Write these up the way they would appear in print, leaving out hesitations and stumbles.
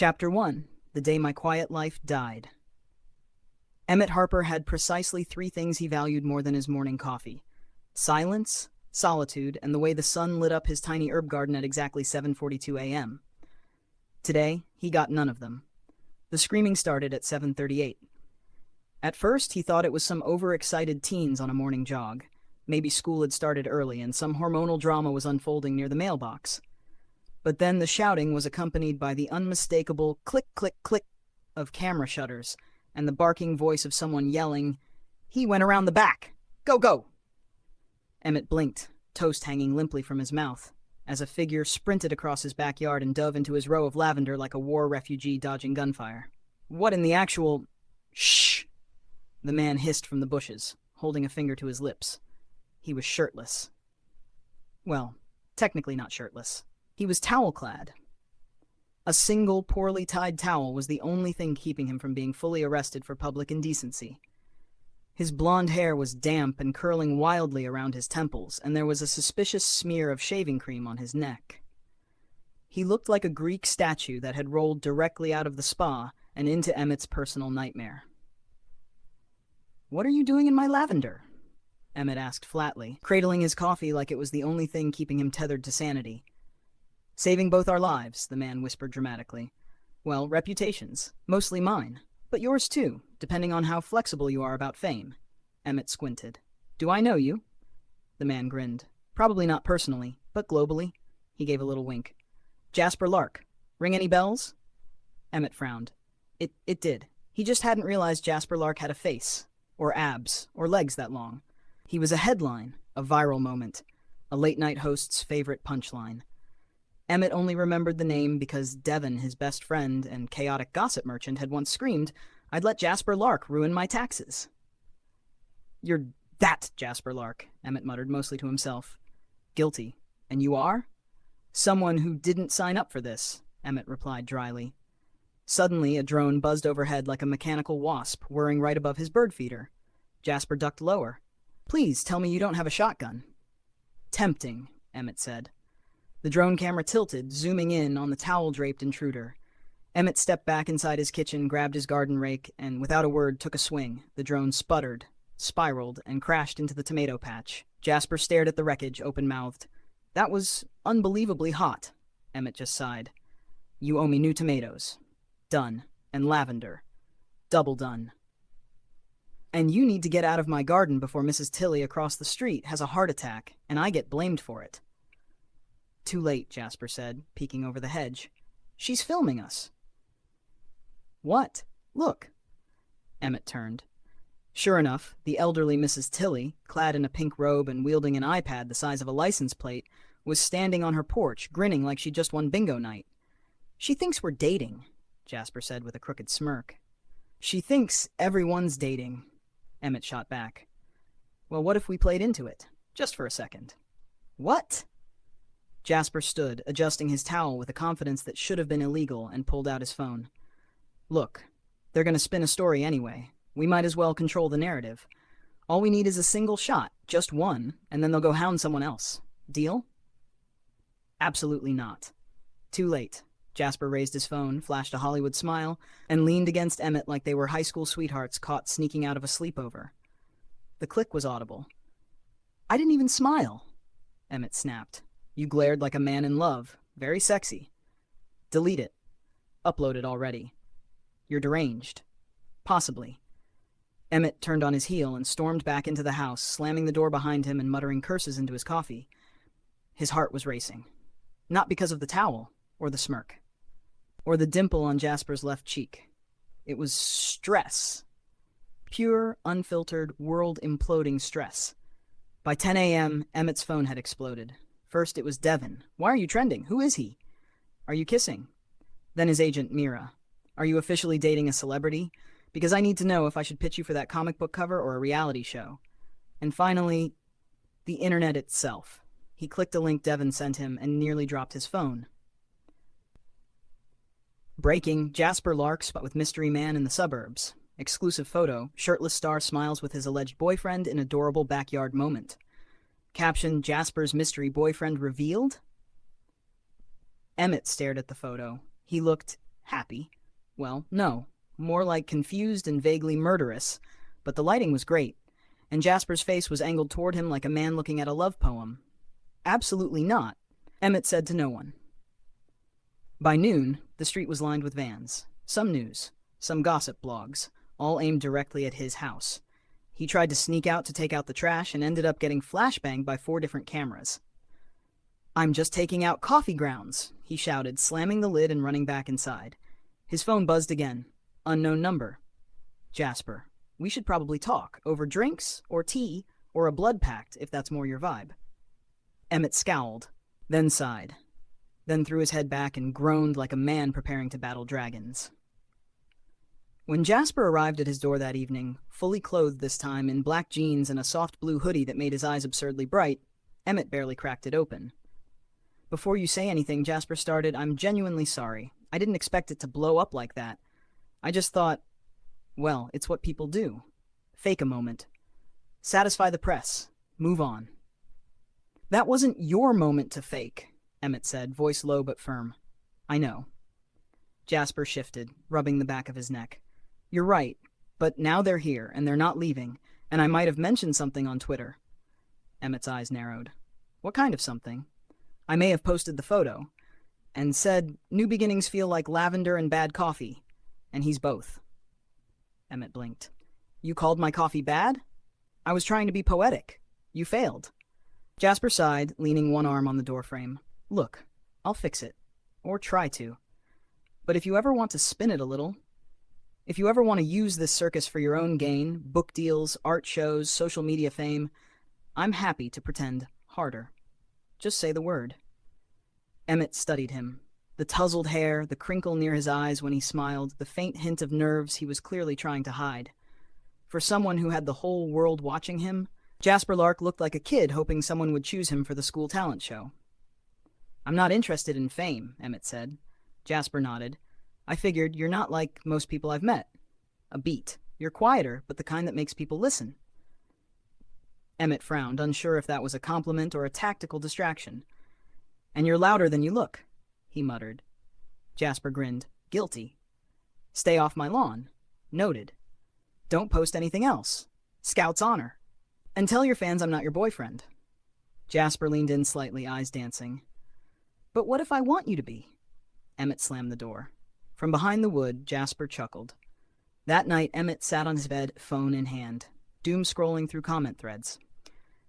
Chapter 1: The Day My Quiet Life Died. Emmett Harper had precisely three things he valued more than his morning coffee: silence, solitude, and the way the sun lit up his tiny herb garden at exactly 7:42 a.m. Today, he got none of them. The screaming started at 7:38. At first, he thought it was some overexcited teens on a morning jog. Maybe school had started early and some hormonal drama was unfolding near the mailbox. But then the shouting was accompanied by the unmistakable click, click, click of camera shutters and the barking voice of someone yelling, "He went around the back! Go, go!" Emmett blinked, toast hanging limply from his mouth, as a figure sprinted across his backyard and dove into his row of lavender like a war refugee dodging gunfire. "What in the actual—" "Shh!" the man hissed from the bushes, holding a finger to his lips. He was shirtless. Well, technically not shirtless. He was towel-clad. A single, poorly tied towel was the only thing keeping him from being fully arrested for public indecency. His blonde hair was damp and curling wildly around his temples, and there was a suspicious smear of shaving cream on his neck. He looked like a Greek statue that had rolled directly out of the spa and into Emmett's personal nightmare. "What are you doing in my lavender?" Emmett asked flatly, cradling his coffee like it was the only thing keeping him tethered to sanity. "Saving both our lives," the man whispered dramatically. "Well, reputations. Mostly mine. But yours too, depending on how flexible you are about fame." Emmett squinted. "Do I know you?" The man grinned. "Probably not personally, but globally." He gave a little wink. "Jasper Lark. Ring any bells?" Emmett frowned. It did. He just hadn't realized Jasper Lark had a face, or abs, or legs that long. He was a headline, a viral moment, a late-night host's favorite punchline. Emmett only remembered the name because Devon, his best friend and chaotic gossip merchant, had once screamed, "I'd let Jasper Lark ruin my taxes." "You're that Jasper Lark," Emmett muttered, mostly to himself. "Guilty. And you are?" "Someone who didn't sign up for this," Emmett replied dryly. Suddenly, a drone buzzed overhead like a mechanical wasp, whirring right above his bird feeder. Jasper ducked lower. "Please tell me you don't have a shotgun." "Tempting," Emmett said. The drone camera tilted, zooming in on the towel-draped intruder. Emmett stepped back inside his kitchen, grabbed his garden rake, and without a word took a swing. The drone sputtered, spiraled, and crashed into the tomato patch. Jasper stared at the wreckage, open-mouthed. "That was unbelievably hot," Emmett just sighed. "You owe me new tomatoes. Done. And lavender. Double done. And you need to get out of my garden before Mrs. Tilly across the street has a heart attack, and I get blamed for it." "Too late," Jasper said, peeking over the hedge. "She's filming us." "What? Look." Emmett turned. Sure enough, the elderly Mrs. Tilly, clad in a pink robe and wielding an iPad the size of a license plate, was standing on her porch, grinning like she'd just won bingo night. "She thinks we're dating," Jasper said with a crooked smirk. "She thinks everyone's dating," Emmett shot back. "Well, what if we played into it? Just for a second." "What?" Jasper stood, adjusting his towel with a confidence that should have been illegal, and pulled out his phone. "Look, they're going to spin a story anyway. We might as well control the narrative. All we need is a single shot, just one, and then they'll go hound someone else. Deal?" "Absolutely not." "Too late." Jasper raised his phone, flashed a Hollywood smile, and leaned against Emmett like they were high school sweethearts caught sneaking out of a sleepover. The click was audible. "I didn't even smile," Emmett snapped. "You glared like a man in love. Very sexy." "Delete it." "Uploaded already." "You're deranged." "Possibly." Emmett turned on his heel and stormed back into the house, slamming the door behind him and muttering curses into his coffee. His heart was racing. Not because of the towel, or the smirk, or the dimple on Jasper's left cheek. It was stress. Pure, unfiltered, world-imploding stress. By 10 a.m., Emmett's phone had exploded. First, it was Devon. "Why are you trending? Who is he?" "Are you kissing?" Then his agent, Mira. "Are you officially dating a celebrity? Because I need to know if I should pitch you for that comic book cover or a reality show." And finally, the internet itself. He clicked a link Devon sent him and nearly dropped his phone. Breaking: Jasper Lark spot with mystery man in the suburbs. Exclusive photo: shirtless star smiles with his alleged boyfriend in adorable backyard moment. Caption: Jasper's mystery boyfriend revealed? Emmett stared at the photo. He looked Happy? Well, no. More like confused and vaguely murderous. But the lighting was great, and Jasper's face was angled toward him like a man looking at a love poem. Absolutely not, Emmett said to no one. By noon, the street was lined with vans. Some news, some gossip blogs, all aimed directly at his house. He tried to sneak out to take out the trash and ended up getting flashbanged by 4 different cameras. "I'm just taking out coffee grounds," he shouted, slamming the lid and running back inside. His phone buzzed again. Unknown number. "Jasper, we should probably talk, over drinks, or tea, or a blood pact, if that's more your vibe." Emmett scowled, then sighed, then threw his head back and groaned like a man preparing to battle dragons. When Jasper arrived at his door that evening, fully clothed this time in black jeans and a soft blue hoodie that made his eyes absurdly bright, Emmett barely cracked it open. "Before you say anything," Jasper started, "I'm genuinely sorry. I didn't expect it to blow up like that. I just thought, well, it's what people do. Fake a moment. Satisfy the press. Move on." "That wasn't your moment to fake," Emmett said, voice low but firm. "I know." Jasper shifted, rubbing the back of his neck. "You're right, but now they're here, and they're not leaving, and I might have mentioned something on Twitter." Emmett's eyes narrowed. "What kind of something?" "I may have posted the photo, and said, 'New beginnings feel like lavender and bad coffee,' and he's both." Emmett blinked. "You called my coffee bad?" "I was trying to be poetic. You failed." Jasper sighed, leaning one arm on the doorframe. "Look, I'll fix it. Or try to. But if you ever want to spin it a little, if you ever want to use this circus for your own gain, book deals, art shows, social media fame, I'm happy to pretend harder. Just say the word." Emmett studied him. The tousled hair, the crinkle near his eyes when he smiled, the faint hint of nerves he was clearly trying to hide. For someone who had the whole world watching him, Jasper Lark looked like a kid hoping someone would choose him for the school talent show. "I'm not interested in fame," Emmett said. Jasper nodded. "I figured you're not like most people I've met. A beat. You're quieter, but the kind that makes people listen." Emmett frowned, unsure if that was a compliment or a tactical distraction. "And you're louder than you look," he muttered. Jasper grinned. "Guilty." "Stay off my lawn." "Noted." "Don't post anything else." "Scout's honor." "And tell your fans I'm not your boyfriend." Jasper leaned in slightly, eyes dancing. "But what if I want you to be?" Emmett slammed the door. From behind the wood, Jasper chuckled. That night, Emmett sat on his bed, phone in hand, doom scrolling through comment threads.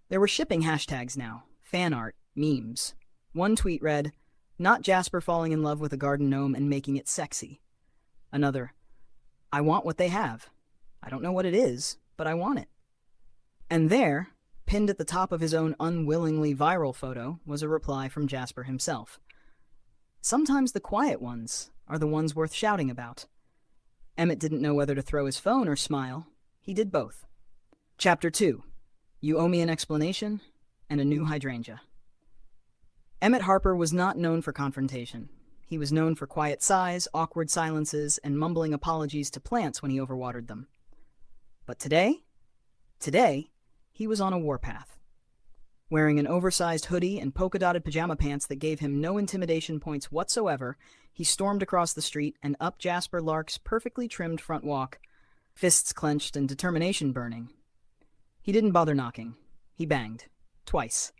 There were shipping hashtags now, fan art, memes. One tweet read, "Not Jasper falling in love with a garden gnome and making it sexy." Another, "I want what they have. I don't know what it is, but I want it." And there, pinned at the top of his own unwillingly viral photo, was a reply from Jasper himself. Sometimes the quiet ones are the ones worth shouting about. Emmett didn't know whether to throw his phone or smile. He did both. Chapter 2. You Owe Me an Explanation, and a New Hydrangea. Emmett Harper was not known for confrontation. He was known for quiet sighs, awkward silences, and mumbling apologies to plants when he overwatered them. But today, he was on a warpath. Wearing an oversized hoodie and polka-dotted pajama pants that gave him no intimidation points whatsoever, he stormed across the street and up Jasper Lark's perfectly trimmed front walk, fists clenched and determination burning. He didn't bother knocking. He banged. Twice.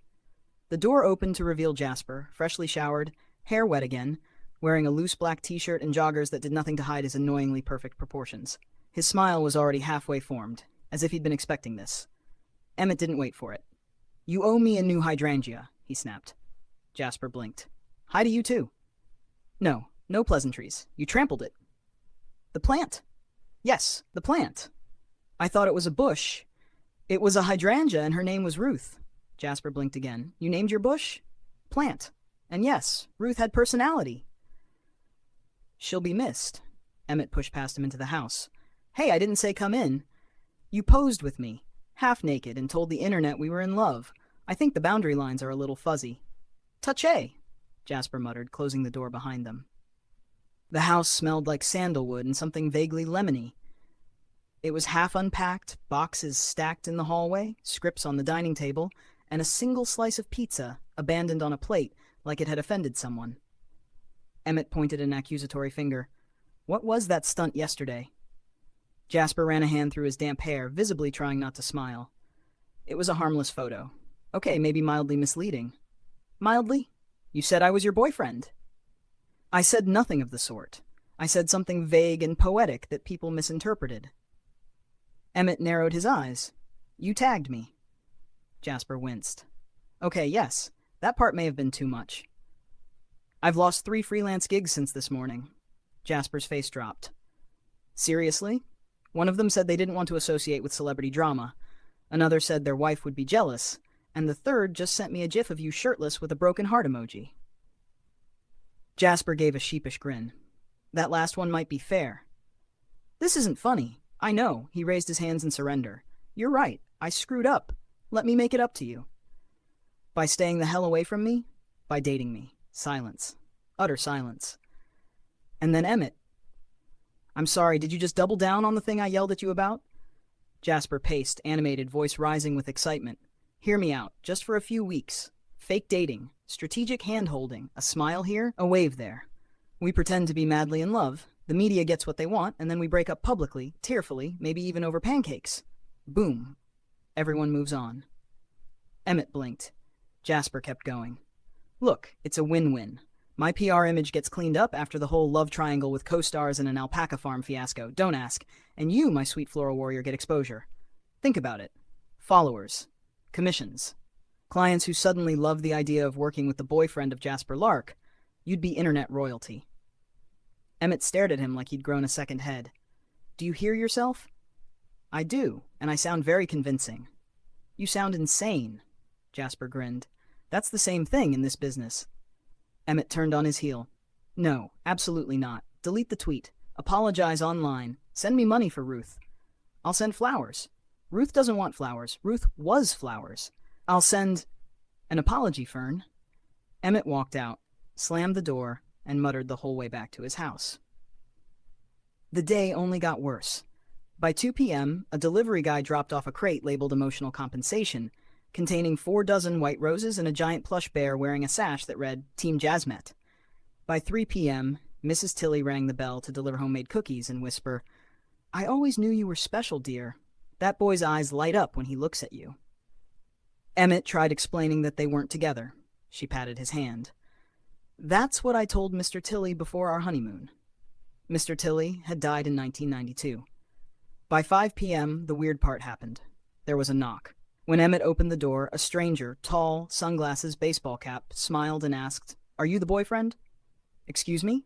The door opened to reveal Jasper, freshly showered, hair wet again, wearing a loose black t-shirt and joggers that did nothing to hide his annoyingly perfect proportions. His smile was already halfway formed, as if he'd been expecting this. Emmett didn't wait for it. "You owe me a new hydrangea," he snapped. Jasper blinked. "Hi to you too." "No, no pleasantries. You trampled it." "The plant." "Yes, the plant." "I thought it was a bush." "It was a hydrangea and her name was Ruth." Jasper blinked again. "You named your bush?" "Plant. And yes, Ruth had personality." "She'll be missed." Emmett pushed past him into the house. "Hey, I didn't say come in." "You posed with me, half naked, and told the internet we were in love. I think the boundary lines are a little fuzzy." "Touché," Jasper muttered, closing the door behind them. The house smelled like sandalwood and something vaguely lemony. It was half unpacked, boxes stacked in the hallway, scripts on the dining table, and a single slice of pizza abandoned on a plate like it had offended someone. Emmett pointed an accusatory finger. What was that stunt yesterday? Jasper ran a hand through his damp hair, visibly trying not to smile. It was a harmless photo. Okay, maybe mildly misleading. Mildly? You said I was your boyfriend. I said nothing of the sort. I said something vague and poetic that people misinterpreted. Emmett narrowed his eyes. You tagged me. Jasper winced. Okay, yes, that part may have been too much. I've lost 3 freelance gigs since this morning. Jasper's face dropped. Seriously? One of them said they didn't want to associate with celebrity drama. Another said their wife would be jealous. And the third just sent me a gif of you shirtless with a broken heart emoji. Jasper gave a sheepish grin. That last one might be fair. This isn't funny. I know. He raised his hands in surrender. You're right. I screwed up. Let me make it up to you. By staying the hell away from me? By dating me. Silence. Utter silence. And then Emmett. I'm sorry, did you just double down on the thing I yelled at you about? Jasper paced, animated, voice rising with excitement. Hear me out, just for a few weeks. Fake dating, strategic hand-holding, a smile here, a wave there. We pretend to be madly in love, the media gets what they want, and then we break up publicly, tearfully, maybe even over pancakes. Boom. Everyone moves on. Emmett blinked. Jasper kept going. Look, it's a win-win. My PR image gets cleaned up after the whole love triangle with co-stars and an alpaca farm fiasco, don't ask. And you, my sweet floral warrior, get exposure. Think about it. Followers. Commissions. Clients who suddenly love the idea of working with the boyfriend of Jasper Lark. You'd be internet royalty. Emmett stared at him like he'd grown a second head. Do you hear yourself? I do, and I sound very convincing. You sound insane. Jasper grinned. That's the same thing in this business. Emmett turned on his heel. No, absolutely not. Delete the tweet. Apologize online. Send me money for Ruth. I'll send flowers. Ruth doesn't want flowers. Ruth was flowers. I'll send an apology, Fern. Emmett walked out, slammed the door, and muttered the whole way back to his house. The day only got worse. By 2 p.m., a delivery guy dropped off a crate labeled emotional compensation, containing 4 dozen white roses and a giant plush bear wearing a sash that read, Team Jazzmet. By 3 p.m., Mrs. Tilly rang the bell to deliver homemade cookies and whisper, I always knew you were special, dear. That boy's eyes light up when he looks at you. Emmett tried explaining that they weren't together. She patted his hand. That's what I told Mr. Tilly before our honeymoon. Mr. Tilly had died in 1992. By 5 p.m., the weird part happened. There was a knock. When Emmett opened the door, a stranger, tall, sunglasses, baseball cap, smiled and asked, Are you the boyfriend? Excuse me?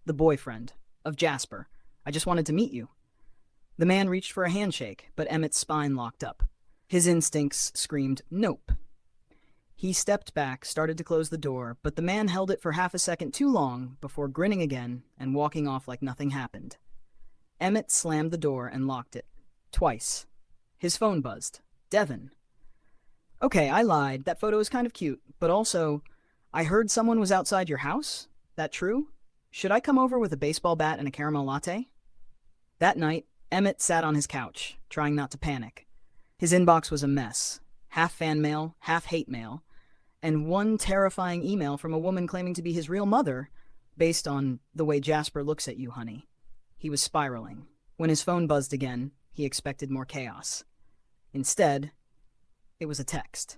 The boyfriend. Of Jasper. I just wanted to meet you. The man reached for a handshake, but Emmett's spine locked up. His instincts screamed, Nope. He stepped back, started to close the door, but the man held it for half a second too long before grinning again and walking off like nothing happened. Emmett slammed the door and locked it. Twice. His phone buzzed. Devin. Okay, I lied. That photo is kind of cute, but also, I heard someone was outside your house? That true? Should I come over with a baseball bat and a caramel latte? That night, Emmett sat on his couch, trying not to panic. His inbox was a mess. Half fan mail, half hate mail, and one terrifying email from a woman claiming to be his real mother, based on the way Jasper looks at you, honey. He was spiraling. When his phone buzzed again, he expected more chaos. Instead, it was a text.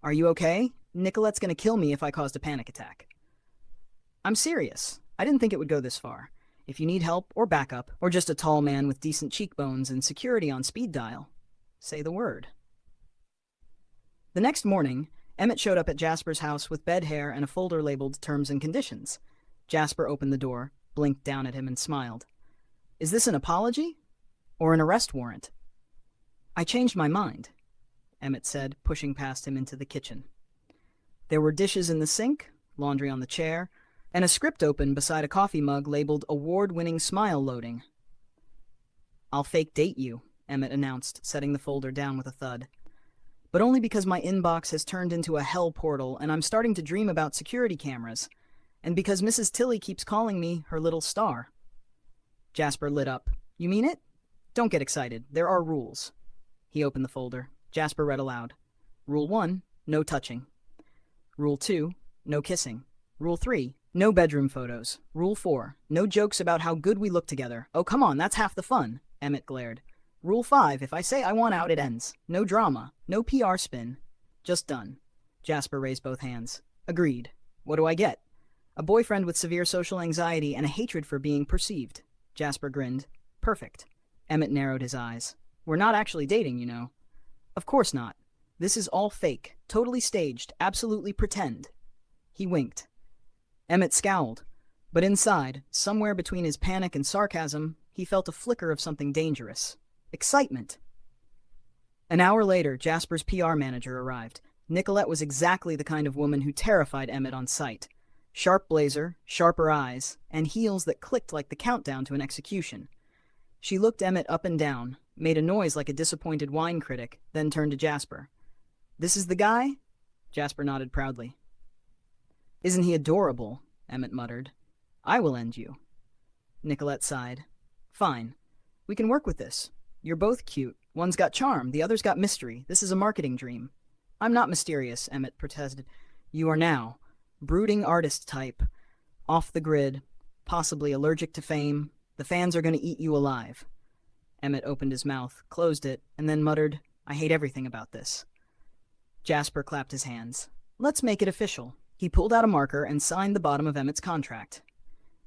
Are you okay? Nicolette's gonna kill me if I caused a panic attack. I'm serious. I didn't think it would go this far. If you need help or backup, or just a tall man with decent cheekbones and security on speed dial, say the word. The next morning, Emmett showed up at Jasper's house with bed hair and a folder labeled Terms and Conditions. Jasper opened the door, blinked down at him, and smiled. Is this an apology? Or an arrest warrant? I changed my mind, Emmett said, pushing past him into the kitchen. There were dishes in the sink, laundry on the chair, and a script open beside a coffee mug labeled Award-Winning Smile Loading. I'll fake date you, Emmett announced, setting the folder down with a thud. But only because my inbox has turned into a hell portal and I'm starting to dream about security cameras, and because Mrs. Tilly keeps calling me her little star. Jasper lit up. You mean it? Don't get excited. There are rules. He opened the folder. Jasper read aloud. Rule 1, no touching. Rule 2, no kissing. Rule 3, No bedroom photos. Rule 4. No jokes about how good we look together. Oh, come on, that's half the fun, Emmett glared. Rule 5. If I say I want out, it ends. No drama. No PR spin. Just done. Jasper raised both hands. Agreed. What do I get? A boyfriend with severe social anxiety and a hatred for being perceived. Jasper grinned. Perfect. Emmett narrowed his eyes. We're not actually dating, you know. Of course not. This is all fake. Totally staged. Absolutely pretend. He winked. Emmett scowled. But inside, somewhere between his panic and sarcasm, he felt a flicker of something dangerous. Excitement. An hour later, Jasper's PR manager arrived. Nicolette was exactly the kind of woman who terrified Emmett on sight. Sharp blazer, sharper eyes, and heels that clicked like the countdown to an execution. She looked Emmett up and down, made a noise like a disappointed wine critic, then turned to Jasper. This is the guy? Jasper nodded proudly. Isn't he adorable? Emmett muttered. I will end you. Nicolette sighed. Fine. We can work with this. You're both cute. One's got charm, the other's got mystery. This is a marketing dream. I'm not mysterious, Emmett protested. You are now. Brooding artist type. Off the grid. Possibly allergic to fame. The fans are going to eat you alive. Emmett opened his mouth, closed it, and then muttered, I hate everything about this. Jasper clapped his hands. Let's make it official. He pulled out a marker and signed the bottom of Emmett's contract.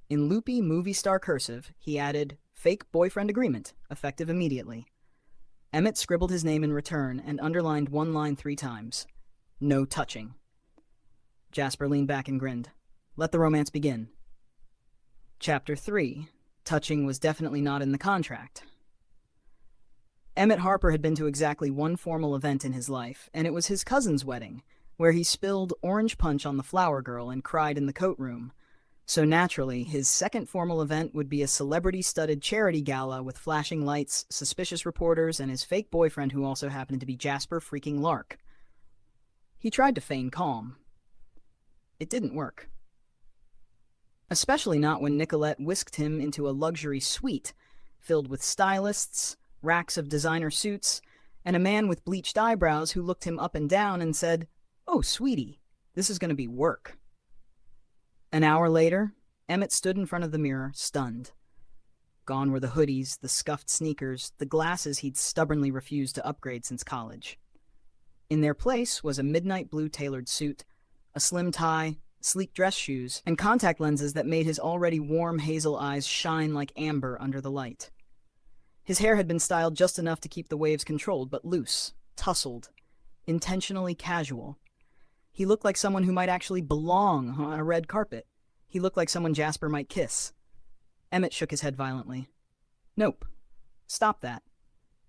In loopy movie star cursive, he added, Fake boyfriend agreement, effective immediately. Emmett scribbled his name in return and underlined one line 3 times. No touching. Jasper leaned back and grinned. Let the romance begin. Chapter 3. Touching was definitely not in the contract. Emmett Harper had been to exactly one formal event in his life, and it was his cousin's wedding, where he spilled orange punch on the flower girl and cried in the coat room. So naturally, his second formal event would be a celebrity-studded charity gala with flashing lights, suspicious reporters, and his fake boyfriend who also happened to be Jasper freaking Lark. He tried to feign calm. It didn't work. Especially not when Nicolette whisked him into a luxury suite filled with stylists, racks of designer suits, and a man with bleached eyebrows who looked him up and down and said, Oh, sweetie, this is going to be work. An hour later, Emmett stood in front of the mirror, stunned. Gone were the hoodies, the scuffed sneakers, the glasses he'd stubbornly refused to upgrade since college. In their place was a midnight blue tailored suit, a slim tie, sleek dress shoes, and contact lenses that made his already warm hazel eyes shine like amber under the light. His hair had been styled just enough to keep the waves controlled, but loose, tousled, intentionally casual. He looked like someone who might actually belong on a red carpet. He looked like someone Jasper might kiss. Emmett shook his head violently. Nope. Stop that.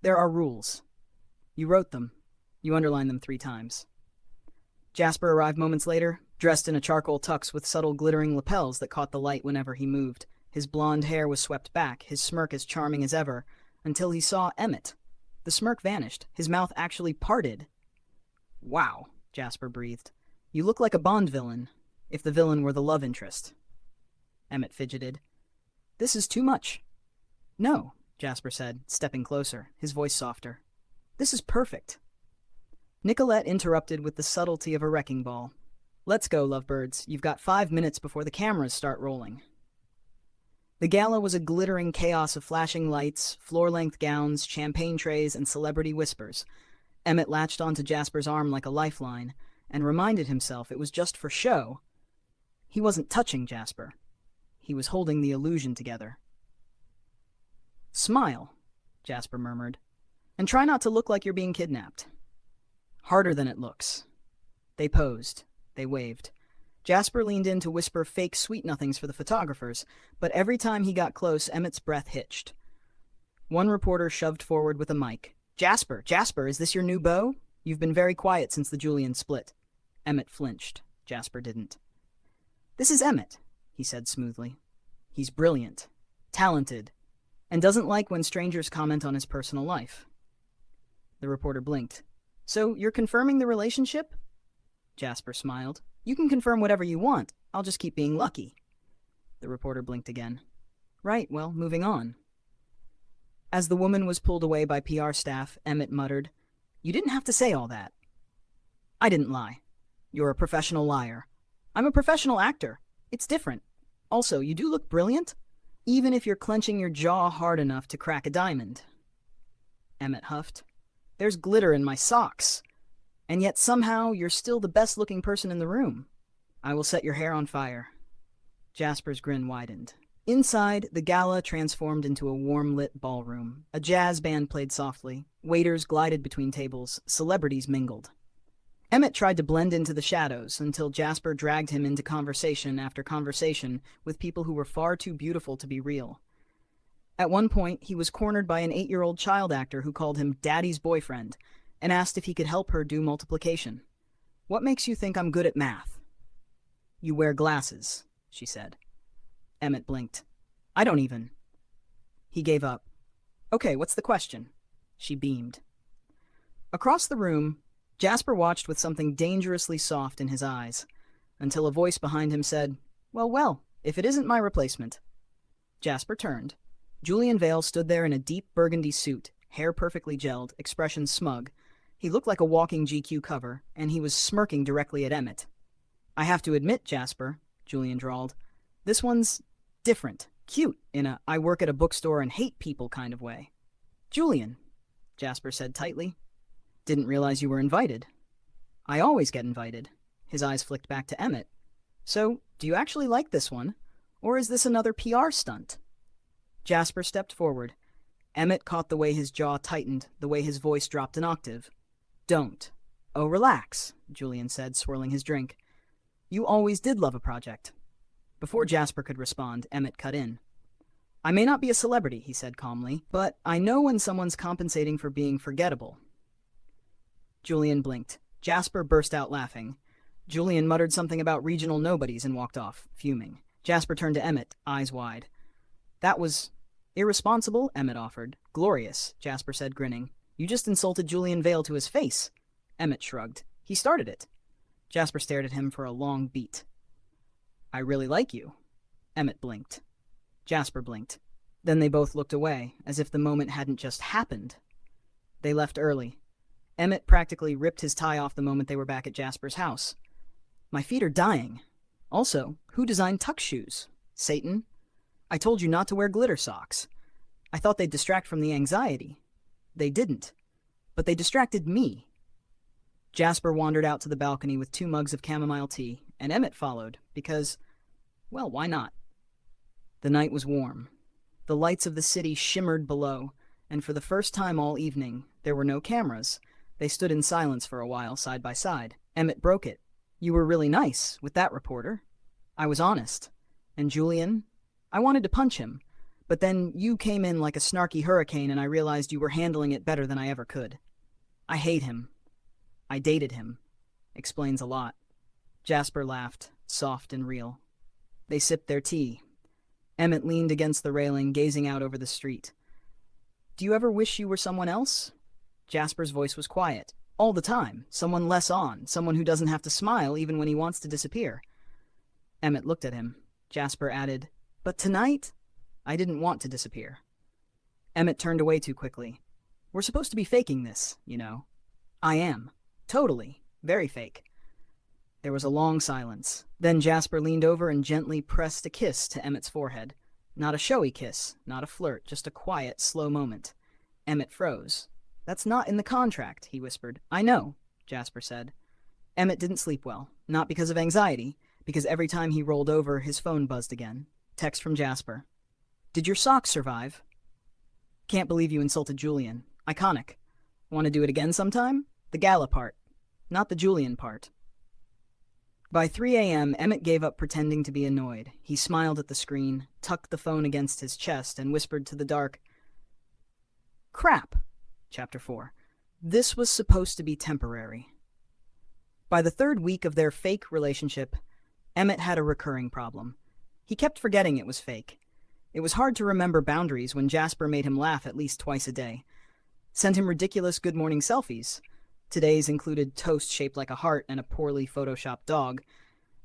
There are rules. You wrote them. You underlined them 3 times. Jasper arrived moments later, dressed in a charcoal tux with subtle glittering lapels that caught the light whenever he moved. His blonde hair was swept back, his smirk as charming as ever, until he saw Emmett. The smirk vanished. His mouth actually parted. Wow, Jasper breathed. You look like a Bond villain, if the villain were the love interest. Emmett fidgeted. This is too much. No, Jasper said, stepping closer, his voice softer. This is perfect. Nicolette interrupted with the subtlety of a wrecking ball. Let's go, lovebirds. You've got 5 minutes before the cameras start rolling. The gala was a glittering chaos of flashing lights, floor-length gowns, champagne trays, and celebrity whispers. Emmett latched onto Jasper's arm like a lifeline, and reminded himself it was just for show. He wasn't touching Jasper. He was holding the illusion together. Smile, Jasper murmured, and try not to look like you're being kidnapped. Harder than it looks. They posed. They waved. Jasper leaned in to whisper fake sweet-nothings for the photographers, but every time he got close, Emmett's breath hitched. One reporter shoved forward with a mic. Jasper, is this your new beau? You've been very quiet since the Julian split. Emmett flinched. Jasper didn't. This is Emmett, he said smoothly. He's brilliant, talented, and doesn't like when strangers comment on his personal life. The reporter blinked. So you're confirming the relationship? Jasper smiled. You can confirm whatever you want. I'll just keep being lucky. The reporter blinked again. Right, well, moving on. As the woman was pulled away by PR staff, Emmett muttered, You didn't have to say all that. I didn't lie. You're a professional liar. I'm a professional actor. It's different. Also, you do look brilliant, even if you're clenching your jaw hard enough to crack a diamond. Emmett huffed. There's glitter in my socks. And yet somehow you're still the best-looking person in the room. I will set your hair on fire. Jasper's grin widened. Inside, the gala transformed into a warm-lit ballroom. A jazz band played softly. Waiters glided between tables. Celebrities mingled. Emmett tried to blend into the shadows until Jasper dragged him into conversation after conversation with people who were far too beautiful to be real. At one point, he was cornered by an 8-year-old child actor who called him Daddy's boyfriend and asked if he could help her do multiplication. "What makes you think I'm good at math?" "You wear glasses," she said. Emmett blinked. "I don't even." He gave up. "Okay, what's the question?" She beamed. Across the room, Jasper watched with something dangerously soft in his eyes, until a voice behind him said, well, if it isn't my replacement." Jasper turned. Julian Vale stood there in a deep burgundy suit, hair perfectly gelled, expression smug. He looked like a walking GQ cover, and he was smirking directly at Emmett. "I have to admit, Jasper," Julian drawled, "this one's different, cute, in a I work at a bookstore and hate people kind of way." "Julian," Jasper said tightly. "Didn't realize you were invited." "I always get invited." His eyes flicked back to Emmett. "So, do you actually like this one? Or is this another PR stunt?" Jasper stepped forward. Emmett caught the way his jaw tightened, the way his voice dropped an octave. "Don't." "Oh, relax," Julian said, swirling his drink. "You always did love a project." Before Jasper could respond, Emmett cut in. "I may not be a celebrity," he said calmly, "but I know when someone's compensating for being forgettable." Julian blinked. Jasper burst out laughing. Julian muttered something about regional nobodies and walked off, fuming. Jasper turned to Emmett, eyes wide. "That was irresponsible," Emmett offered. "Glorious," Jasper said, grinning. "You just insulted Julian Vale to his face." Emmett shrugged. "He started it." Jasper stared at him for a long beat. "I really like you." Emmett blinked. Jasper blinked. Then they both looked away, as if the moment hadn't just happened. They left early. Emmett practically ripped his tie off the moment they were back at Jasper's house. "My feet are dying. Also, who designed tuck shoes? Satan? I told you not to wear glitter socks. I thought they'd distract from the anxiety. They didn't. But they distracted me." Jasper wandered out to the balcony with 2 mugs of chamomile tea, and Emmett followed, because, well, why not? The night was warm. The lights of the city shimmered below, and for the first time all evening, there were no cameras. They stood in silence for a while, side by side. Emmett broke it. "You were really nice with that reporter." "I was honest." "And Julian?" "I wanted to punch him, but then you came in like a snarky hurricane and I realized you were handling it better than I ever could. I hate him. I dated him." Explains a lot. Jasper laughed, soft and real. They sipped their tea. Emmett leaned against the railing, gazing out over the street. "Do you ever wish you were someone else?" Jasper's voice was quiet. "All the time. Someone less on. Someone who doesn't have to smile even when he wants to disappear." Emmett looked at him. Jasper added, "But tonight, I didn't want to disappear." Emmett turned away too quickly. "We're supposed to be faking this, you know." "I am. Totally. Very fake." There was a long silence. Then Jasper leaned over and gently pressed a kiss to Emmett's forehead. Not a showy kiss, not a flirt, just a quiet, slow moment. Emmett froze. "That's not in the contract," he whispered. "I know," Jasper said. Emmett didn't sleep well, not because of anxiety, because every time he rolled over, his phone buzzed again. Text from Jasper. "Did your socks survive? Can't believe you insulted Julian. Iconic. Want to do it again sometime? The gala part, not the Julian part." By 3 a.m., Emmett gave up pretending to be annoyed. He smiled at the screen, tucked the phone against his chest, and whispered to the dark, "Crap." Chapter 4. This was supposed to be temporary. By the 3rd week of their fake relationship, Emmett had a recurring problem. He kept forgetting it was fake. It was hard to remember boundaries when Jasper made him laugh at least twice a day. Sent him ridiculous good morning selfies. Today's included toast shaped like a heart and a poorly photoshopped dog,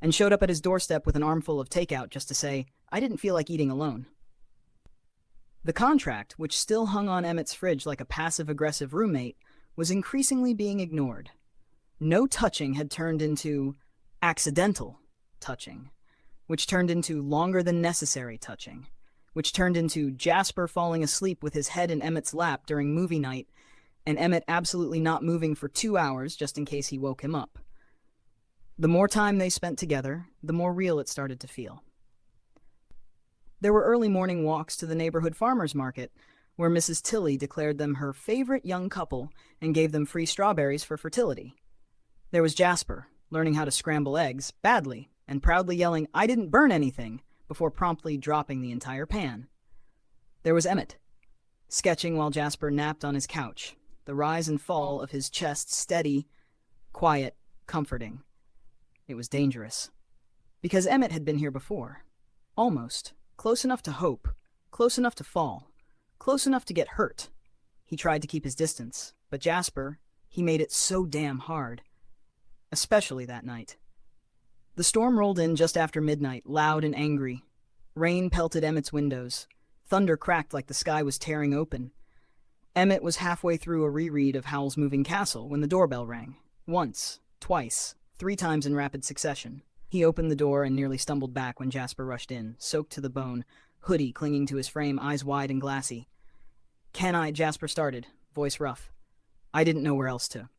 and showed up at his doorstep with an armful of takeout just to say, "I didn't feel like eating alone." The contract, which still hung on Emmett's fridge like a passive-aggressive roommate, was increasingly being ignored. No touching had turned into accidental touching. which turned into longer than necessary touching, which turned into Jasper falling asleep with his head in Emmett's lap during movie night, and Emmett absolutely not moving for 2 hours just in case he woke him up. The more time they spent together, the more real it started to feel. There were early morning walks to the neighborhood farmers market, where Mrs. Tilly declared them her favorite young couple and gave them free strawberries for fertility. There was Jasper, learning how to scramble eggs, badly, and proudly yelling, "I didn't burn anything," before promptly dropping the entire pan. There was Emmett, sketching while Jasper napped on his couch, the rise and fall of his chest steady, quiet, comforting. It was dangerous. Because Emmett had been here before. Almost. Close enough to hope. Close enough to fall. Close enough to get hurt. He tried to keep his distance, but Jasper, he made it so damn hard. Especially that night. The storm rolled in just after midnight, loud and angry. Rain pelted Emmett's windows. Thunder cracked like the sky was tearing open. Emmett was halfway through a reread of Howl's Moving Castle when the doorbell rang. Once, twice, 3 times in rapid succession. He opened the door and nearly stumbled back when Jasper rushed in, soaked to the bone, hoodie clinging to his frame, eyes wide and glassy. "Can I?" Jasper started, voice rough. "I didn't know where else to."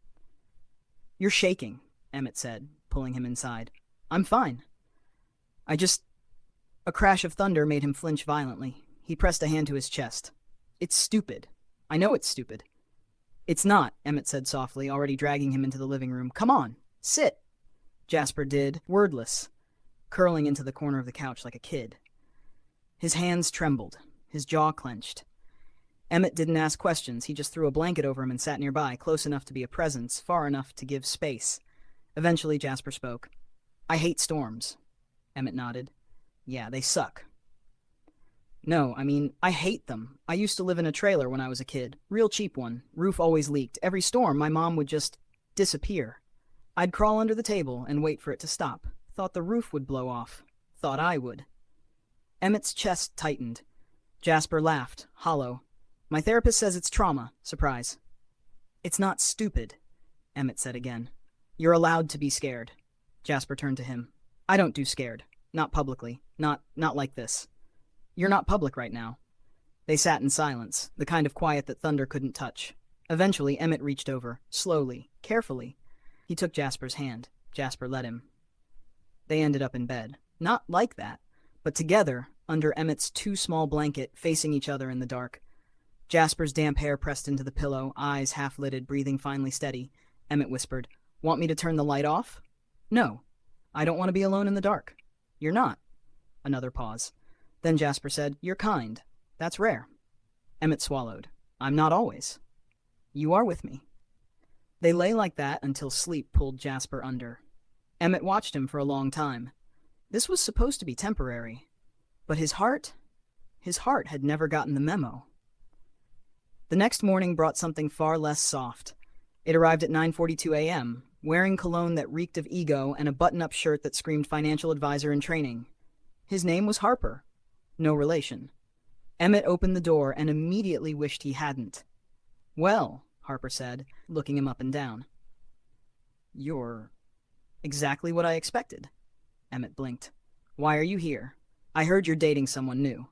"You're shaking," Emmett said, pulling him inside. "I'm fine." "I just—" A crash of thunder made him flinch violently. He pressed a hand to his chest. "It's stupid. I know it's stupid." "It's not," Emmett said softly, already dragging him into the living room. "Come on, sit." Jasper did, wordless, curling into the corner of the couch like a kid. His hands trembled, his jaw clenched. Emmett didn't ask questions. He just threw a blanket over him and sat nearby, close enough to be a presence, far enough to give space. Eventually, Jasper spoke. "I hate storms." Emmett nodded. "Yeah, they suck." "No, I mean, I hate them. I used to live in a trailer when I was a kid. Real cheap one. Roof always leaked. Every storm, my mom would just disappear. I'd crawl under the table and wait for it to stop. Thought the roof would blow off. Thought I would." Emmett's chest tightened. Jasper laughed, hollow. "My therapist says it's trauma. Surprise." "It's not stupid," Emmett said again. "You're allowed to be scared." Jasper turned to him. "I don't do scared. Not publicly. Not like this. You're not public right now." They sat in silence, the kind of quiet that thunder couldn't touch. Eventually, Emmett reached over, slowly, carefully. He took Jasper's hand. Jasper let him. They ended up in bed. Not like that, but together, under Emmett's too small blanket, facing each other in the dark. Jasper's damp hair pressed into the pillow, eyes half-lidded, breathing finally steady. Emmett whispered, "Want me to turn the light off?" "No. I don't want to be alone in the dark." "You're not." Another pause. Then Jasper said, "You're kind. That's rare." Emmett swallowed. "I'm not always." "You are with me." They lay like that until sleep pulled Jasper under. Emmett watched him for a long time. This was supposed to be temporary. But his heart had never gotten the memo. The next morning brought something far less soft. It arrived at 9:42 a.m., wearing cologne that reeked of ego and a button-up shirt that screamed financial advisor in training. His name was Harper. No relation. Emmett opened the door and immediately wished he hadn't. "Well," Harper said, looking him up and down. "You're exactly what I expected." Emmett blinked. "Why are you here?" "I heard you're dating someone new."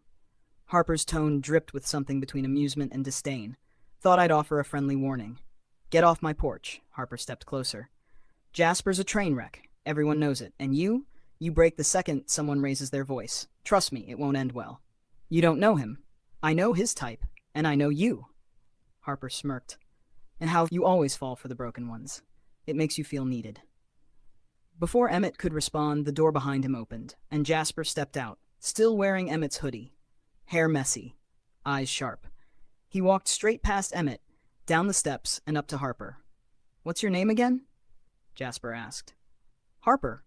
Harper's tone dripped with something between amusement and disdain. "Thought I'd offer a friendly warning." "Get off my porch." Harper stepped closer. "Jasper's a train wreck. Everyone knows it. And you break the second someone raises their voice. Trust me, it won't end well. You don't know him. I know his type, and I know you." Harper smirked. "And how you always fall for the broken ones. It makes you feel needed." Before Emmett could respond, the door behind him opened, and Jasper stepped out, still wearing Emmett's hoodie. Hair messy, eyes sharp. He walked straight past Emmett, down the steps, and up to Harper. "What's your name again?" Jasper asked. "Harper.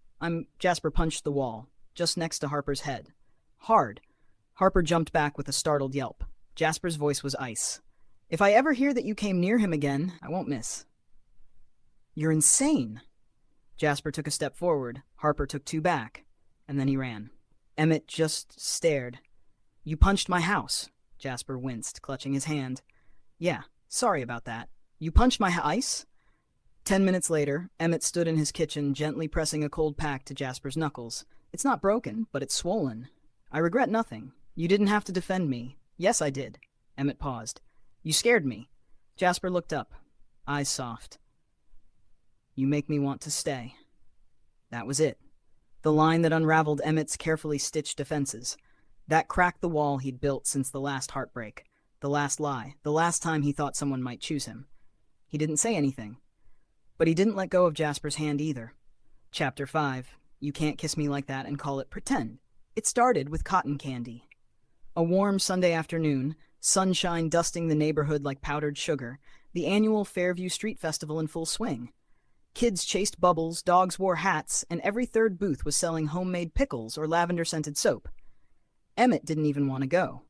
Jasper punched the wall, just next to Harper's head. Hard. Harper jumped back with a startled yelp. Jasper's voice was ice. "If I ever hear that you came near him again, I won't miss." "You're insane." Jasper took a step forward. Harper took 2 back, and then he ran. Emmett just stared. "You punched my house." Jasper winced, clutching his hand. "Yeah, sorry about that. You punched my ice?" 10 minutes later, Emmett stood in his kitchen, gently pressing a cold pack to Jasper's knuckles. It's not broken, but it's swollen. I regret nothing. You didn't have to defend me. Yes, I did. Emmett paused. You scared me. Jasper looked up, eyes soft. You make me want to stay. That was it. The line that unraveled Emmett's carefully stitched defenses. That cracked the wall he'd built since the last heartbreak, the last lie, the last time he thought someone might choose him. He didn't say anything. But he didn't let go of Jasper's hand either. Chapter 5. You can't kiss me like that and call it pretend. It started with cotton candy. A warm Sunday afternoon, sunshine dusting the neighborhood like powdered sugar, the annual Fairview Street Festival in full swing. Kids chased bubbles, dogs wore hats, and every third booth was selling homemade pickles or lavender-scented soap. Emmett didn't even want to go.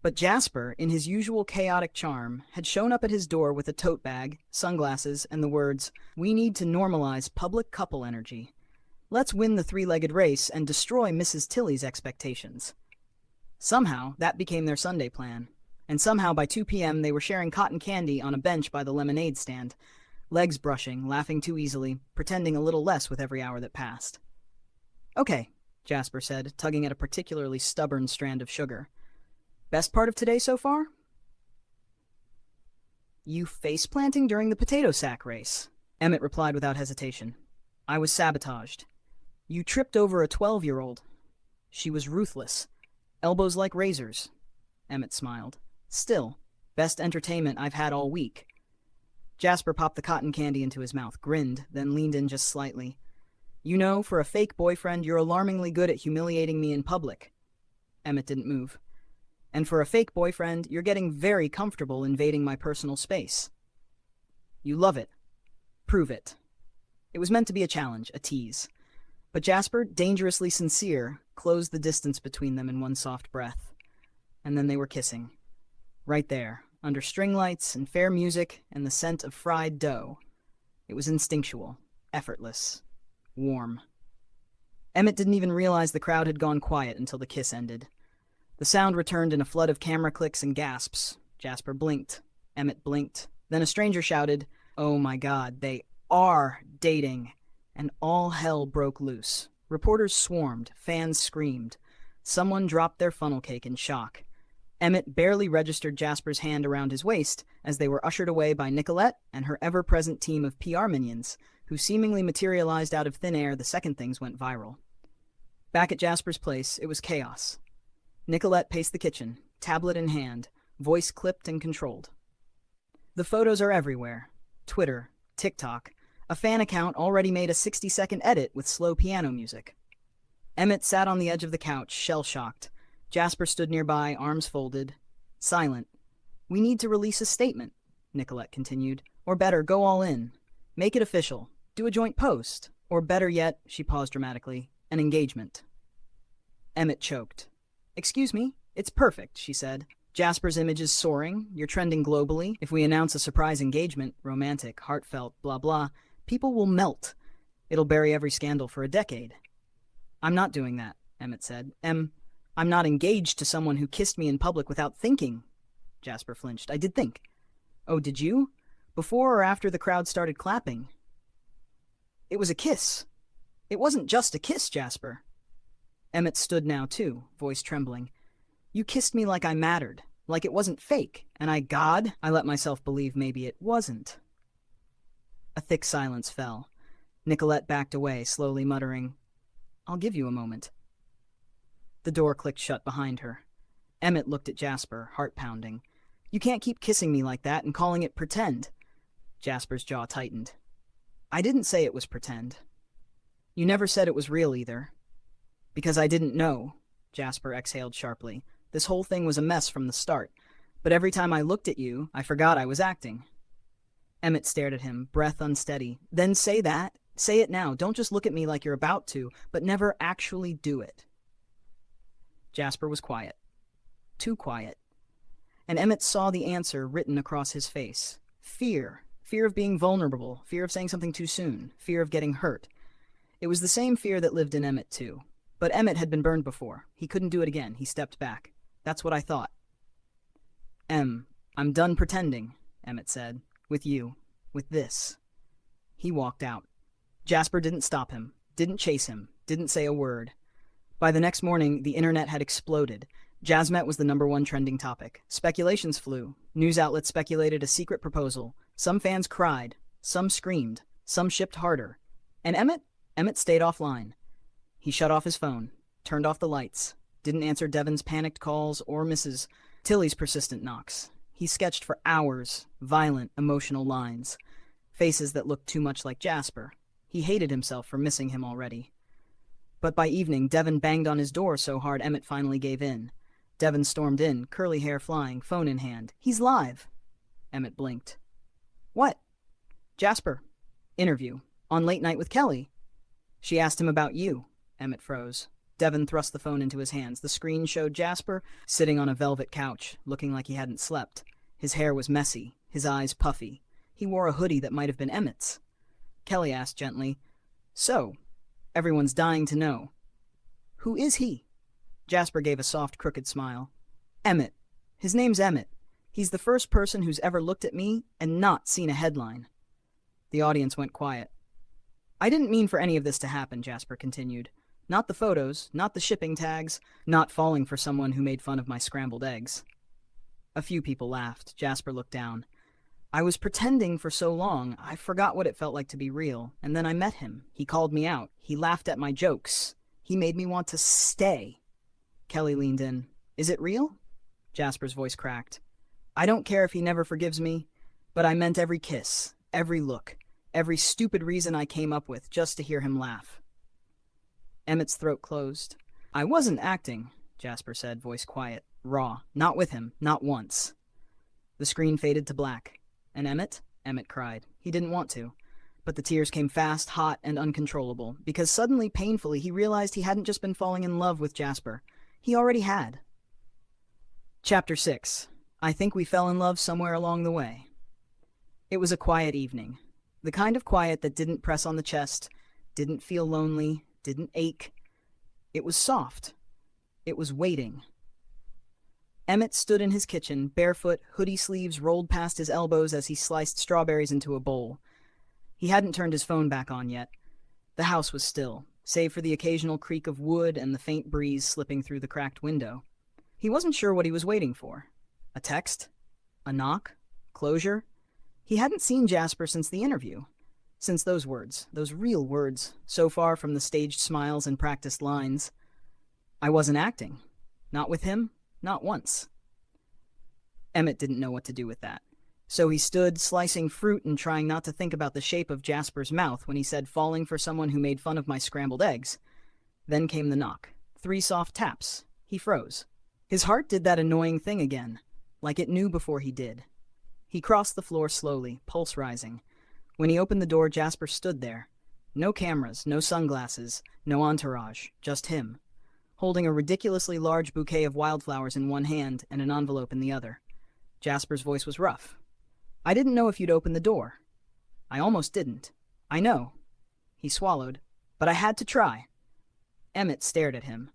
But Jasper, in his usual chaotic charm, had shown up at his door with a tote bag, sunglasses, and the words, "We need to normalize public couple energy. Let's win the three-legged race and destroy Mrs. Tilly's expectations." Somehow, that became their Sunday plan. And somehow by 2 p.m. they were sharing cotton candy on a bench by the lemonade stand, legs brushing, laughing too easily, pretending a little less with every hour that passed. "Okay," Jasper said, tugging at a particularly stubborn strand of sugar. "Best part of today so far?" "You face-planting during the potato sack race," Emmett replied without hesitation. "I was sabotaged. You tripped over a 12-year-old. She was ruthless. Elbows like razors." Emmett smiled. "Still, best entertainment I've had all week." Jasper popped the cotton candy into his mouth, grinned, then leaned in just slightly. "You know, for a fake boyfriend, you're alarmingly good at humiliating me in public." Emmett didn't move. "And for a fake boyfriend, you're getting very comfortable invading my personal space." "You love it. Prove it." It was meant to be a challenge, a tease. But Jasper, dangerously sincere, closed the distance between them in one soft breath. And then they were kissing. Right there, under string lights and fair music and the scent of fried dough. It was instinctual, effortless, warm. Emmett didn't even realize the crowd had gone quiet until the kiss ended. The sound returned in a flood of camera clicks and gasps. Jasper blinked. Emmett blinked. Then a stranger shouted, "Oh my God, they are dating!" And all hell broke loose. Reporters swarmed, fans screamed. Someone dropped their funnel cake in shock. Emmett barely registered Jasper's hand around his waist as they were ushered away by Nicolette and her ever-present team of PR minions, who seemingly materialized out of thin air the second things went viral. Back at Jasper's place, it was chaos. Nicolette paced the kitchen, tablet in hand, voice clipped and controlled. The photos are everywhere. Twitter, TikTok. A fan account already made a 60-second edit with slow piano music. Emmett sat on the edge of the couch, shell-shocked. Jasper stood nearby, arms folded, silent. "We need to release a statement," Nicolette continued. "Or better, go all in. Make it official. Do a joint post. Or better yet," she paused dramatically, "an engagement." Emmett choked. "Excuse me, it's perfect," she said. "Jasper's image is soaring. You're trending globally. If we announce a surprise engagement, romantic, heartfelt, blah blah, people will melt. It'll bury every scandal for a decade." "I'm not doing that," Emmett said. I'm not engaged to someone who kissed me in public without thinking." Jasper flinched. "I did think." "Oh, did you? Before or after the crowd started clapping?" "It was a kiss. It wasn't just a kiss, Jasper." Emmett stood now, too, voice trembling. "You kissed me like I mattered, like it wasn't fake, and I let myself believe maybe it wasn't." A thick silence fell. Nicolette backed away, slowly muttering, "I'll give you a moment." The door clicked shut behind her. Emmett looked at Jasper, heart pounding. "You can't keep kissing me like that and calling it pretend." Jasper's jaw tightened. "I didn't say it was pretend. You never said it was real either." "Because I didn't know," Jasper exhaled sharply. "This whole thing was a mess from the start. But every time I looked at you, I forgot I was acting." Emmett stared at him, breath unsteady. "Then say that. Say it now. Don't just look at me like you're about to, but never actually do it." Jasper was quiet. Too quiet. And Emmett saw the answer written across his face. Fear. Fear of being vulnerable. Fear of saying something too soon. Fear of getting hurt. It was the same fear that lived in Emmett, too. But Emmett had been burned before. He couldn't do it again. He stepped back. "That's what I thought." I'm done pretending," Emmett said. "With you. With this." He walked out. Jasper didn't stop him. Didn't chase him. Didn't say a word. By the next morning, the internet had exploded. Jasmet was the #1 trending topic. Speculations flew. News outlets speculated a secret proposal. Some fans cried. Some screamed. Some shipped harder. And Emmett? Emmett stayed offline. He shut off his phone, turned off the lights, didn't answer Devon's panicked calls or Mrs. Tilly's persistent knocks. He sketched for hours, violent, emotional lines, faces that looked too much like Jasper. He hated himself for missing him already. But by evening, Devon banged on his door so hard Emmett finally gave in. Devon stormed in, curly hair flying, phone in hand. "He's live." Emmett blinked. "What?" "Jasper. Interview. On Late Night with Kelly." "She asked him about you." Emmett froze. Devon thrust the phone into his hands. The screen showed Jasper sitting on a velvet couch, looking like he hadn't slept. His hair was messy, his eyes puffy. He wore a hoodie that might have been Emmett's. Kelly asked gently, "So, everyone's dying to know. Who is he?" Jasper gave a soft, crooked smile. "Emmett. His name's Emmett. He's the first person who's ever looked at me and not seen a headline." The audience went quiet. "I didn't mean for any of this to happen," Jasper continued. "Not the photos, not the shipping tags, not falling for someone who made fun of my scrambled eggs." A few people laughed. Jasper looked down. "I was pretending for so long, I forgot what it felt like to be real, and then I met him. He called me out. He laughed at my jokes. He made me want to stay." Kelly leaned in. "Is it real?" Jasper's voice cracked. "I don't care if he never forgives me, but I meant every kiss, every look, every stupid reason I came up with just to hear him laugh." Emmett's throat closed. "I wasn't acting," Jasper said, voice quiet, raw. "Not with him, not once." The screen faded to black. "And Emmett?" Emmett cried. He didn't want to. But the tears came fast, hot, and uncontrollable, because suddenly, painfully, he realized he hadn't just been falling in love with Jasper. He already had. Chapter 6. I think we fell in love somewhere along the way. It was a quiet evening. The kind of quiet that didn't press on the chest, didn't feel lonely, didn't ache. It was soft. It was waiting. Emmett stood in his kitchen, barefoot, hoodie sleeves rolled past his elbows as he sliced strawberries into a bowl. He hadn't turned his phone back on yet. The house was still, save for the occasional creak of wood and the faint breeze slipping through the cracked window. He wasn't sure what he was waiting for. A text? A knock? Closure? He hadn't seen Jasper since the interview. Since those words, those real words, so far from the staged smiles and practiced lines. I wasn't acting. Not with him, not once. Emmett didn't know what to do with that. So he stood, slicing fruit and trying not to think about the shape of Jasper's mouth when he said falling for someone who made fun of my scrambled eggs. Then came the knock. 3 soft taps. He froze. His heart did that annoying thing again, like it knew before he did. He crossed the floor slowly, pulse rising. When he opened the door, Jasper stood there. No cameras, no sunglasses, no entourage, just him, holding a ridiculously large bouquet of wildflowers in one hand and an envelope in the other. Jasper's voice was rough. "I didn't know if you'd open the door." "I almost didn't." "I know." He swallowed. "But I had to try." Emmett stared at him.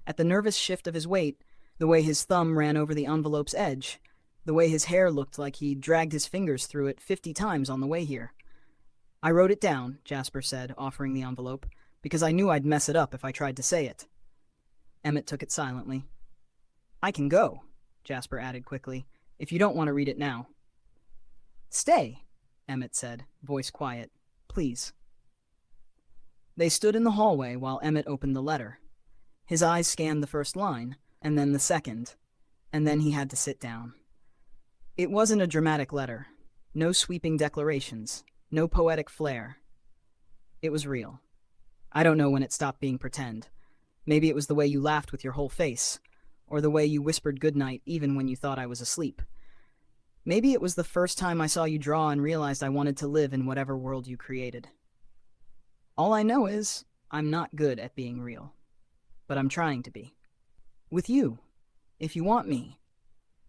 At the nervous shift of his weight, the way his thumb ran over the envelope's edge, the way his hair looked like he'd dragged his fingers through it 50 times on the way here. "I wrote it down," Jasper said, offering the envelope, "because I knew I'd mess it up if I tried to say it." Emmett took it silently. "I can go," Jasper added quickly, "if you don't want to read it now." "Stay," Emmett said, voice quiet. "Please." They stood in the hallway while Emmett opened the letter. His eyes scanned the first line, and then the second, and then he had to sit down. It wasn't a dramatic letter. No sweeping declarations. No poetic flair. It was real. I don't know when it stopped being pretend. Maybe it was the way you laughed with your whole face, or the way you whispered goodnight even when you thought I was asleep. Maybe it was the first time I saw you draw and realized I wanted to live in whatever world you created. All I know is I'm not good at being real, but I'm trying to be. With you, if you want me.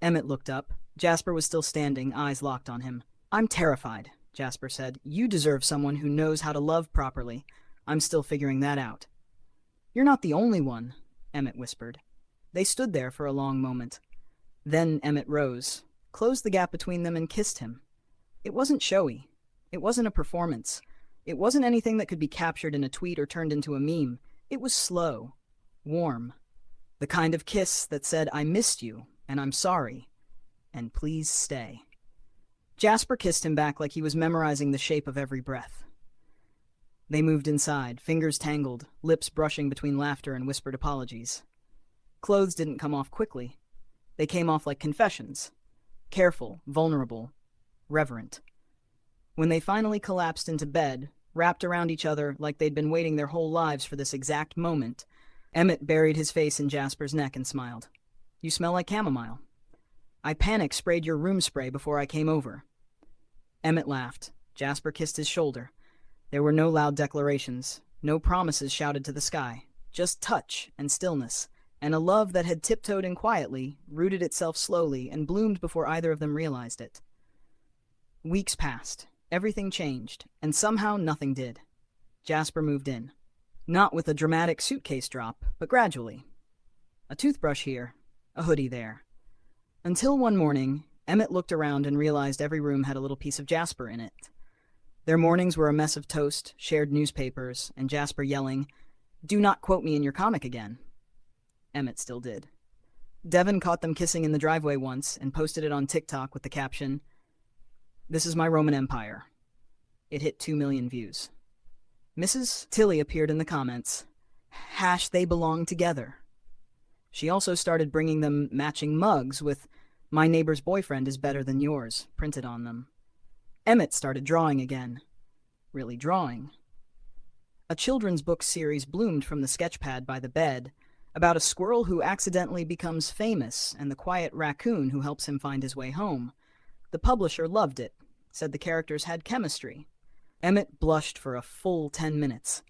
Emmett looked up. Jasper was still standing, eyes locked on him. "I'm terrified," Jasper said. "You deserve someone who knows how to love properly. I'm still figuring that out." "You're not the only one," Emmett whispered. They stood there for a long moment. Then Emmett rose, closed the gap between them, and kissed him. It wasn't showy. It wasn't a performance. It wasn't anything that could be captured in a tweet or turned into a meme. It was slow, warm, the kind of kiss that said, "I missed you, and I'm sorry, and please stay." Jasper kissed him back like he was memorizing the shape of every breath. They moved inside, fingers tangled, lips brushing between laughter and whispered apologies. Clothes didn't come off quickly. They came off like confessions. Careful, vulnerable, reverent. When they finally collapsed into bed, wrapped around each other like they'd been waiting their whole lives for this exact moment, Emmett buried his face in Jasper's neck and smiled. "You smell like chamomile. I panic-sprayed your room spray before I came over." Emmett laughed. Jasper kissed his shoulder. There were no loud declarations, no promises shouted to the sky, just touch and stillness, and a love that had tiptoed in quietly, rooted itself slowly, and bloomed before either of them realized it. Weeks passed. Everything changed, and somehow nothing did. Jasper moved in. Not with a dramatic suitcase drop, but gradually. A toothbrush here, a hoodie there. Until one morning, Emmett looked around and realized every room had a little piece of Jasper in it. Their mornings were a mess of toast, shared newspapers, and Jasper yelling, "Do not quote me in your comic again." Emmett still did. Devin caught them kissing in the driveway once and posted it on TikTok with the caption, "This is my Roman Empire." It hit 2 million views. Mrs. Tilly appeared in the comments. "They belong together." She also started bringing them matching mugs with "My neighbor's boyfriend is better than yours" printed on them. Emmett started drawing again. Really drawing. A children's book series bloomed from the sketchpad by the bed, about a squirrel who accidentally becomes famous and the quiet raccoon who helps him find his way home. The publisher loved it, said the characters had chemistry. Emmett blushed for a full 10 minutes.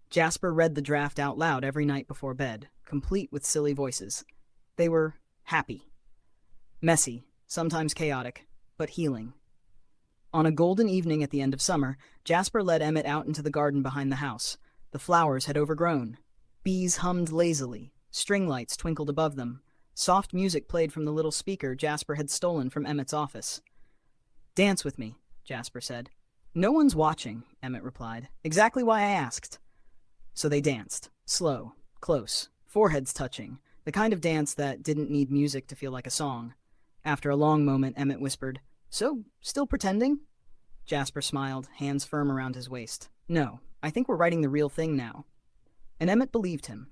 Jasper read the draft out loud every night before bed, complete with silly voices. They were happy. Messy, sometimes chaotic, but healing. On a golden evening at the end of summer, Jasper led Emmett out into the garden behind the house. The flowers had overgrown. Bees hummed lazily. String lights twinkled above them. Soft music played from the little speaker Jasper had stolen from Emmett's office. "Dance with me," Jasper said. "No one's watching," Emmett replied. "Exactly why I asked." So they danced. Slow, close, foreheads touching. The kind of dance that didn't need music to feel like a song. After a long moment, Emmett whispered, "So, still pretending?" Jasper smiled, hands firm around his waist. "No, I think we're writing the real thing now." And Emmett believed him.